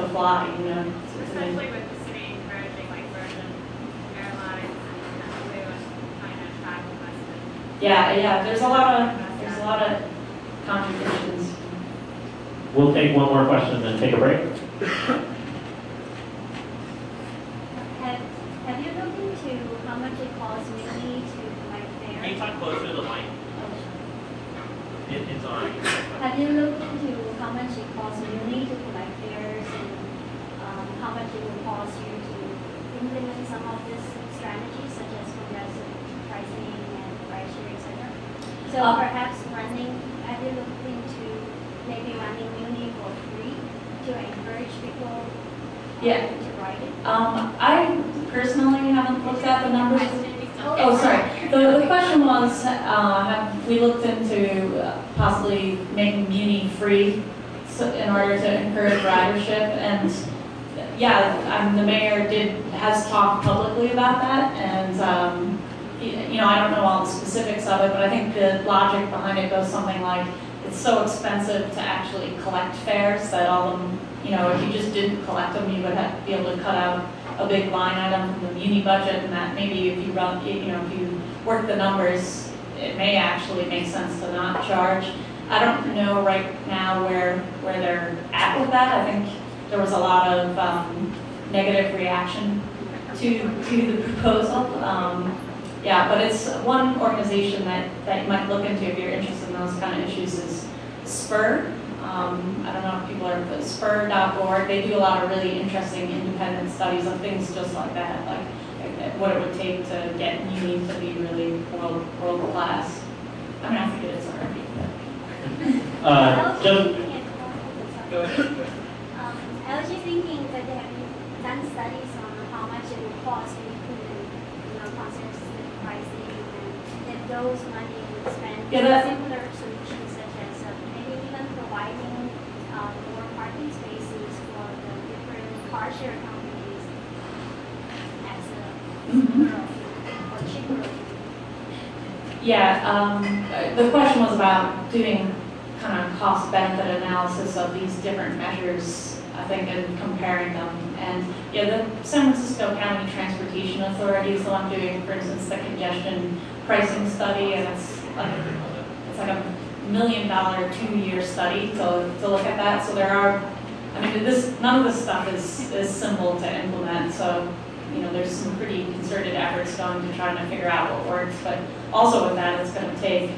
fly, Especially with the city encouraging like Virgin Airlines and Blue and trying to attract investment. Yeah, there's a lot of contradictions. We'll take one more question and then take a break. Have you looked into how much it costs mainly to like there? Can you talk closer to the mic? It's on. Have you looked into how much it costs mainly to collect fares and how much it will cost you to implement some of these strategies such as progressive pricing and price share, etc.? So perhaps have you looked into maybe running Muni for free to encourage people to ride it? I personally haven't looked at the numbers. Oh, sorry. The question was, have we looked into possibly making Muni free in order to encourage ridership? And yeah, the mayor has talked publicly about that, and I don't know all the specifics of it, but I think the logic behind it goes something like it's so expensive to actually collect fares that all of them, if you just didn't collect them, you would have to be able to cut out a big line item from the Muni budget, and that maybe if you work the numbers, it may actually make sense to not charge. I don't know right now where they're at with that. I think there was a lot of negative reaction to the proposal. But it's one organization that you might look into if you're interested in those kind of issues is Spur. I don't know if people are, but spur.org, they do a lot of really interesting independent studies of things just like that, like what it would take to get Muni to be really world class. I forget it's already. Go ahead. I was just thinking that they have done studies on how much it will cost to implement, consistent pricing, and if those money would spend similar solutions such as maybe even providing more parking spaces for the different car share companies as a or cheaper. Yeah, the question was about doing kind of cost-benefit analysis of these different measures, I think, and comparing them. And the San Francisco County Transportation Authority is the one doing, for instance, the congestion pricing study, and it's like a $1 million 2-year study to look at that. So there are, none of this stuff is simple to implement. So there's some pretty concerted efforts going to try to figure out what works. But also with that, it's going to take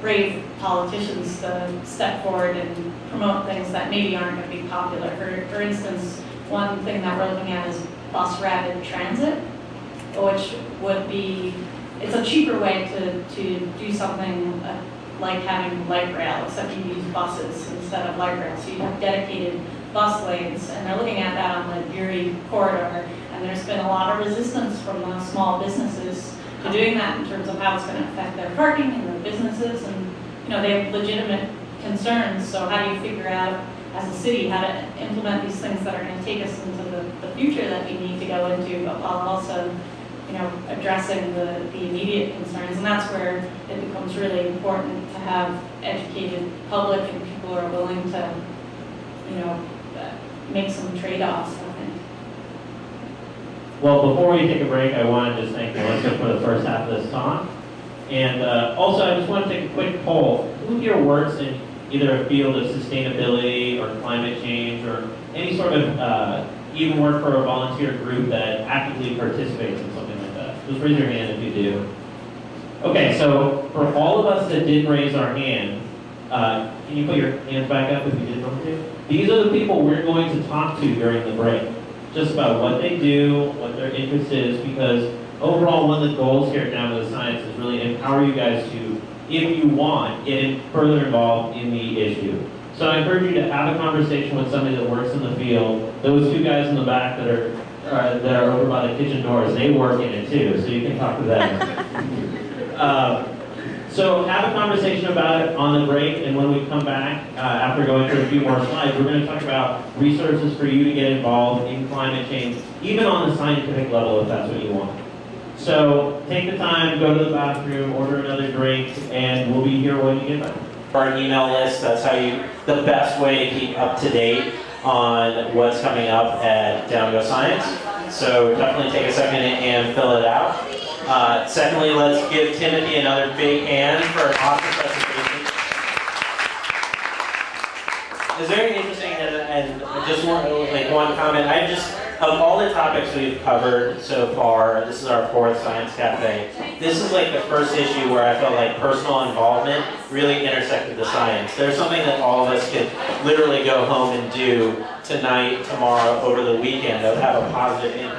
brave politicians to step forward and promote things that maybe aren't going to be popular. For instance, one thing that we're looking at is bus rapid transit, which would be, it's a cheaper way to do something like having light rail, except you use buses instead of light rail. So you have dedicated bus lanes, and they're looking at that on the Erie corridor, and there's been a lot of resistance from the small businesses to doing that in terms of how it's going to affect their parking and their businesses, and they have legitimate concerns. So how do you figure out as a city how to implement these things that are going to take us into the future that we need to go into, but while also addressing the immediate concerns? And that's where it becomes really important to have educated public and people who are willing to make some trade-offs, I think. Well, before we take a break, I want to just thank Melissa for the first half of this talk. And also, I just want to take a quick poll. Who here works in either a field of sustainability or climate change or any sort of even work for a volunteer group that actively participates in something like that? Just raise your hand if you do. Okay, so for all of us that didn't raise our hand, can you put your hands back up if you didn't want to? These are the people we're going to talk to during the break. Just about what they do, what their interest is, because overall one of the goals here at Down to the Science is really empower you guys to, if you want, get further involved in the issue. So I encourage you to have a conversation with somebody that works in the field. Those two guys in the back that are over by the kitchen doors, they work in it too, so you can talk to them. So have a conversation about it on the break, and when we come back, after going through a few more slides, we're going to talk about resources for you to get involved in climate change, even on the scientific level if that's what you want. So take the time, go to the bathroom, order another drink, and we'll be here when you get back. Our email list, that's how the best way to keep up to date on what's coming up at Down Go Science. So definitely take a second and fill it out. Secondly, let's give Timothy another big hand for an awesome presentation. It's very interesting, and just one comment. Of all the topics we've covered so far, this is our 4th Science Cafe. This is like the first issue where I felt like personal involvement really intersected the science. There's something that all of us could literally go home and do tonight, tomorrow, over the weekend that would have a positive impact.